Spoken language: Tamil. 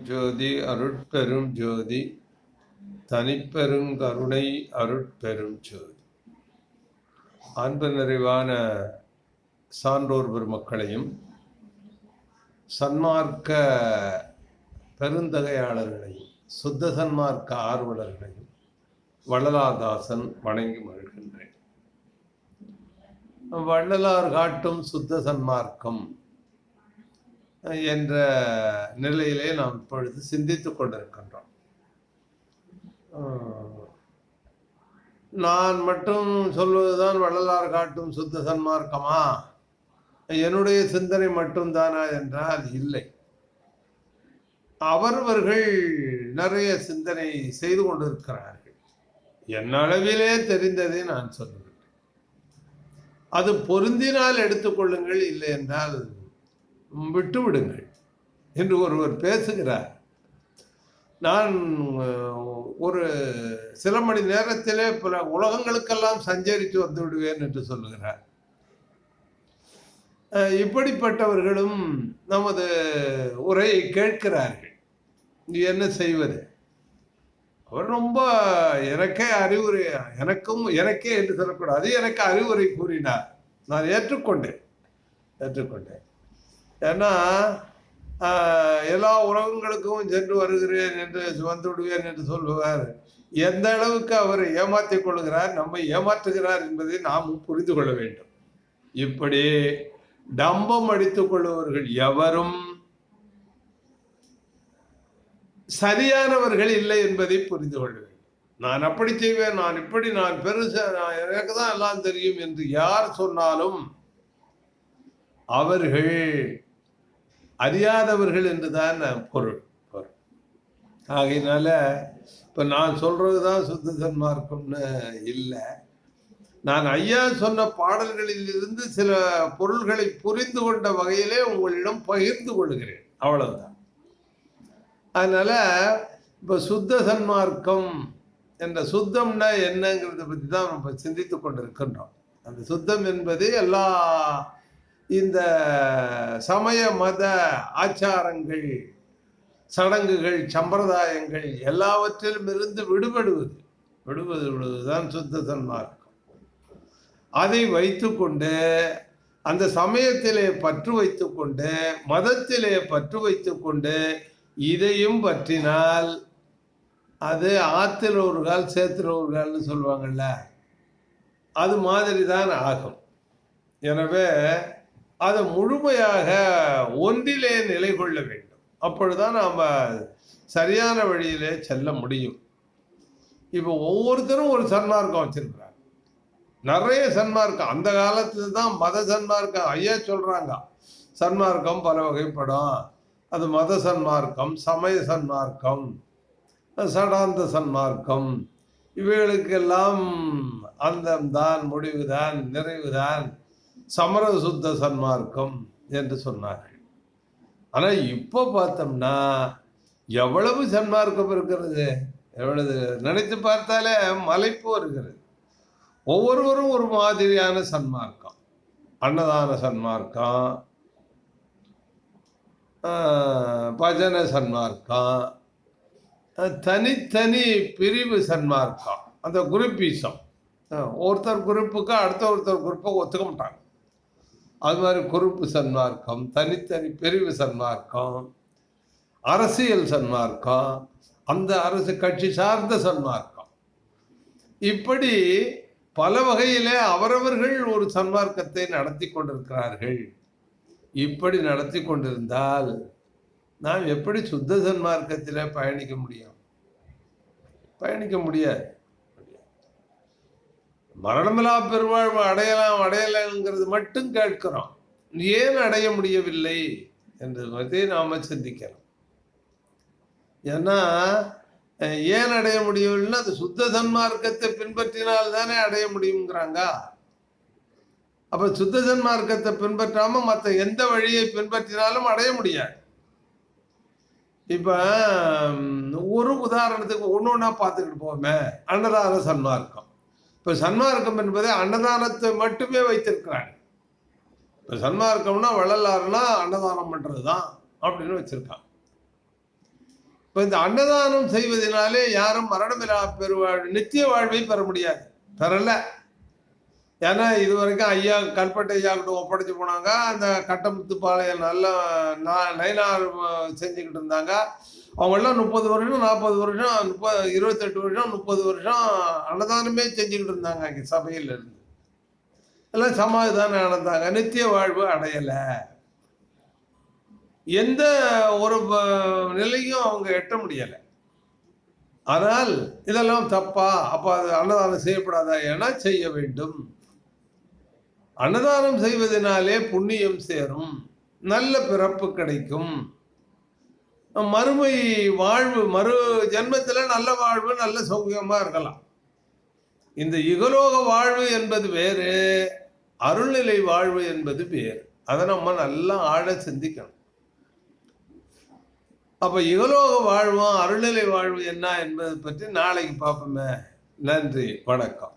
ஜோதி அருட்பெரும் ஜோதி தனிப்பெருங்கருணை அருட்பெரும் ஜோதி. அன்பு நிறைவான சான்றோர் பெருமக்களையும் சன்மார்க்க பெருந்தகையாளர்களையும் சுத்த சன்மார்க்க ஆர்வலர்களையும் வள்ளலாதாசன் வணங்கி மகிழ்கின்றேன். வள்ளலார் காட்டும் சுத்த சன்மார்க்கம் என்ற நிலையிலே நாம் இப்பொழுது சிந்தித்துக் கொண்டிருக்கின்றோம். நான் மட்டும் சொல்வதுதான் வள்ளலார் காட்டும் சுத்த சன்மார்க்கமா, என்னுடைய சிந்தனை மட்டும்தானா என்றால் இல்லை. அவரவர்கள் நிறைய சிந்தனை செய்து கொண்டிருக்கிறார்கள். என் அளவிலே தெரிந்ததை நான் சொல்லுகிறேன். அது பொருந்தினால் எடுத்துக்கொள்ளுங்கள், இல்லை என்றால் விட்டு விடுங்கள் என்று ஒருவர் பேசுகிறார். நான் ஒரு சில மணி நேரத்திலே பல உலகங்களுக்கெல்லாம் சஞ்சரித்து வந்து விடுவேன் என்று சொல்லுகிறார். இப்படிப்பட்டவர்களும் நமது உரையை கேட்கிறார்கள். என்ன செய்வது? அவர் ரொம்ப எனக்கே என்று சொல்லக்கூடாது, எனக்கு அறிவுரை கூறினார். நான் ஏற்றுக்கொண்டேன். ஏன்னா எல்லா உலகங்களுக்கும் சென்று வருகிறேன் என்று வந்து விடுவேன் என்று சொல்லுவார். எந்த அளவுக்கு அவர் ஏமாற்றிக் கொள்கிறார், நம்மை ஏமாற்றுகிறார் என்பதை நாம் புரிந்து கொள்ள வேண்டும். இப்படி டம்பம் அடித்துக் கொள்பவர்கள் எவரும் சரியானவர்கள் இல்லை என்பதை புரிந்து கொள்ள வேண்டும். நான் அப்படி செய்வேன், நான் இப்படி, நான் பெருசா, எனக்கு தான் எல்லாம் தெரியும் என்று யார் சொன்னாலும் அவர்கள் அறியாதவர்கள் என்றுதான் பொருள். ஆகையினால இப்போ நான் சொல்றது தான் சுத்த சன்மார்க்கம்னு இல்லை. நான் ஐயா சொன்ன பாடல்களில் இருந்து சில பொருள்களை புரிந்து கொண்ட வகையிலே உங்களிடம் பகிர்ந்து கொள்கிறேன், அவ்வளவுதான். அதனால இப்போ சுத்த சன்மார்க்கம் என்ற சுத்தம்னா என்னங்கிறத பற்றி தான் நம்ம சிந்தித்து கொண்டிருக்கின்றோம். அந்த சுத்தம் என்பது எல்லா இந்த சமய மத ஆச்சாரங்கள், சடங்குகள், சம்பிரதாயங்கள் எல்லாவற்றிலும் இருந்து விடுபடுவதுதான் சுத்த சன்மார்க்கம். அதை வைத்துக்கொண்டு, அந்த சமயத்திலே பற்று வைத்துக்கொண்டு, மதத்திலே பற்று வைத்துக்கொண்டு இதையும் பற்றினால் அது ஆத்தில் ஒரு கால் சேத்துல ஒரு கால்னு சொல்லுவாங்கள்ல, அது மாதிரி தான் ஆகும். எனவே அதை முழுமையாக ஒன்றிலே நிலை கொள்ள வேண்டும். அப்பொழுதுதான் நாம் சரியான வழியிலே செல்ல முடியும். இப்போ ஒவ்வொருத்தரும் ஒரு சன்மார்க்கம் வச்சிருக்கிறாங்க, நிறைய சன்மார்க்கம். அந்த காலத்துல தான் மத சன்மார்க்கம். ஐயா சொல்றாங்க, சன்மார்க்கம் பல வகைப்படும். அது மத சன்மார்க்கம், சமய சன்மார்க்கம், சடாந்த சன்மார்க்கம், இவைகளுக்கெல்லாம் அந்தம்தான், முடிவுதான், நிறைவுதான் சமர சுத்த சன்மார்க்கம் என்று சொன்னார்கள். ஆனால் இப்போ பார்த்தோம்னா எவ்வளவு சன்மார்க்கம் இருக்கிறது, எவ்வளவு நினைத்து பார்த்தாலே மலைப்பு வருகிறது. ஒவ்வொருவரும் ஒரு மாதிரியான சன்மார்க்கம். அன்னதான சன்மார்க்கம், பஜன சன்மார்க்கம், தனித்தனி பிரிவு சன்மார்க்கம், அந்த குரூப்பீசம். ஒருத்தர் குரூப்புக்கு அடுத்த ஒருத்தர் குரூப்பை ஒத்துக்க மாட்டாங்க. அது மாதிரி குரூப்பு சன்மார்க்கம், தனித்தனி பிரிவு சன்மார்க்கம், அரசியல் சன்மார்க்கம், அந்த அரசு கட்சி சார்ந்த சன்மார்க்கம், இப்படி பல வகையிலே அவரவர்கள் ஒரு சன்மார்க்கத்தை நடத்தி கொண்டிருக்கிறார்கள். இப்படி நடத்தி கொண்டிருந்தால் நாம் எப்படி சுத்த சன்மார்க்கத்தில் பயணிக்க முடியும்? பயணிக்க முடியாது. மரணமில்லா பெருவாழ்வு அடையலாம்ங்கிறது மட்டும் கேட்கிறோம். ஏன் அடைய முடியவில்லை என்றது பற்றி நாம் சிந்திக்கிறோம். ஏன்னா ஏன் அடைய முடியவில்லைன்னா அது சுத்த சன்மார்க்கத்தை பின்பற்றினால் தானே அடைய முடியுங்கிறாங்க. அப்ப சுத்த சன்மார்க்கத்தை பின்பற்றாம மற்ற எந்த வழியை பின்பற்றினாலும் அடைய முடியாது. இப்ப ஒரு உதாரணத்துக்கு ஒன்னொன்னா பார்த்துக்கிட்டு போவோமே, அன்னதான சன்மார்க்கம். இப்போ சன்மார்க்கம் என்பதை அன்னதானத்தை மட்டுமே வைத்திருக்கிறாங்க. இப்போ சன்மார்க்கம்னா வள்ளலாறுனா அன்னதானம் பண்ணுறது தான் அப்படின்னு வச்சுருக்காங்க. இப்போ இந்த அன்னதானம் செய்வதனாலே யாரும் மரணமில்லா பெருவாழ்வு நித்திய வாழ்வை பெற முடியாது, பெறல. ஏன்னா இது வரைக்கும் ஐயா கல்பட்டை ஐயா கிட்ட ஒப்படைச்சு போனாங்க. அந்த கட்டமுத்துப்பாளையம் நல்லா நைனார் செஞ்சுக்கிட்டு இருந்தாங்க. அவங்கெல்லாம் 30 வருஷம் 40 வருஷம் 28 வருஷம் 30 வருஷம் அன்னதானமே செஞ்சுக்கிட்டு இருந்தாங்க அங்கே சபையில் இருந்து. எல்லாம் சமாதானம் நடந்தாங்க, நித்திய வாழ்வு அடையலை. எந்த ஒரு நிலையும் அவங்க எட்ட முடியலை. ஆனால் இதெல்லாம் தப்பா? அப்போ அது அன்னதானம் செய்யப்படாதா? என செய்ய வேண்டும். அன்னதானம் செய்வதனாலே புண்ணியம் சேரும், நல்ல பிறப்பு கிடைக்கும், மறுமை வாழ்வு, மறு ஜென்மத்தில் நல்ல வாழ்வு, நல்ல சௌக்கியமாக இருக்கலாம். இந்த இகலோக வாழ்வு என்பது வேறு, அருள்நிலை வாழ்வு என்பது வேறு. அதை நம்ம நல்லா ஆழ சிந்திக்கணும். அப்போ இகலோக வாழ்வும் அருள்நிலை வாழ்வு என்ன என்பதை பற்றி நாளைக்கு பார்ப்போமே. நன்றி, வணக்கம்.